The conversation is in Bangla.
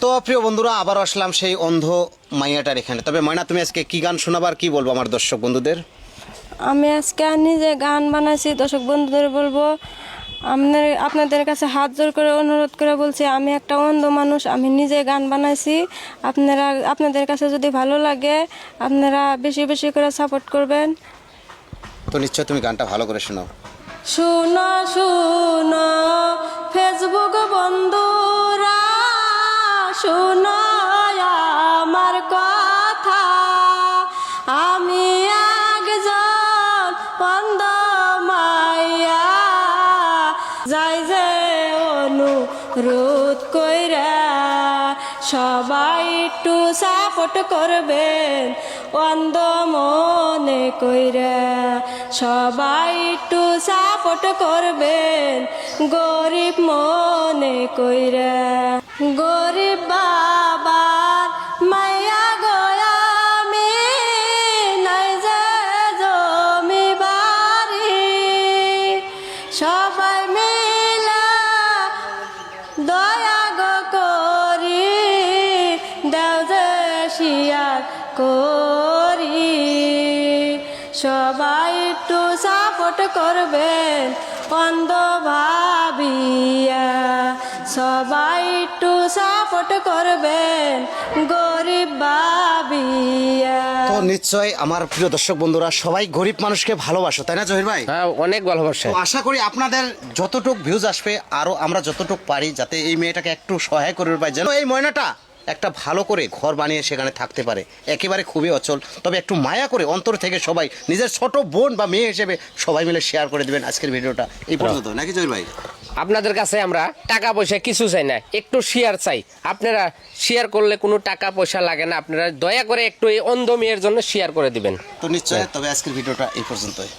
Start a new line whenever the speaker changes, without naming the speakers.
তো প্রিয় বন্ধুরা, আবার আসলাম সেই অন্ধ মাইয়াটার এখানে। তবে ময়না, তুমি আজকে কি গান শোনাবার, কি বলবো আমার দর্শক বন্ধুদের?
আমি আজকে নিজে গান বানাইছি, দর্শক বন্ধুদের বলবো আপনাদের কাছে হাত জোর করে অনুরোধ করে বলছি, আমি একটা অন্ধ মানুষ, আমি নিজে গান বানাইছি। আপনাদের কাছে যদি ভালো লাগে আপনারা বেশি বেশি করে সাপোর্ট করবেন।
তো নিশ্চয় তুমি গানটা ভালো করে শোনাও।
শুনো শুনো ফেসবুক বন্ধুরা, শুনো আমার কথা, আমি একজন অন্ধ মাইয়া, যাই যে অনুরোধ কইরা সবাই একটু সাপোর্ট করবেন, অন্ধ মনে কইরা সবাই একটু সাপোর্ট করবেন, গরিব মনে কইরা। গরিব বাবার মাইয়া গয়ামি, নাই যে জমি বাড়ি, সবাই মিলা দয়া গো করি দাও যে শিয়ার করি, সবাই একটু সাপোর্ট করবেন অন্ধ ভাবিয়া, সবাই একটু সাপোর্ট করবেন গরিব ভাবিয়া।
তো নিশ্চয় আমার প্রিয় দর্শক বন্ধুরা সবাই গরিব মানুষকে ভালোবাসো, তাই না জহির ভাই?
হ্যাঁ, অনেক ভালোবাসে।
তো আশা করি আপনাদের যতটুক ভিউজ আসবে, আরো আমরা যতটুক পারি যাতে এই মেয়েটাকে একটু সহায় করবে পাই, যেন এই ময়নাটা একটা ভালো করে ঘর বানিয়ে সেখানে থাকতে পারে। একেবারে খুবই অচল, তবে একটু মায়া করে অন্তর থেকে সবাই নিজের ছোট বোন বা মেয়ে হিসেবে সবাই মিলে শেয়ার করে দিবেন আজকের ভিডিওটা এই পর্যন্ত, নাকি জহির ভাই?
আপনাদের কাছে আমরা টাকা পয়সা কিছু চাই না, একটু শেয়ার চাই। আপনারা শেয়ার করলে কোনো টাকা পয়সা লাগে না, আপনারা দয়া করে একটু এই অন্ধ মেয়ের জন্য শেয়ার করে দিবেন।
তো নিশ্চয়, তবে আজকের ভিডিওটা এই পর্যন্তই।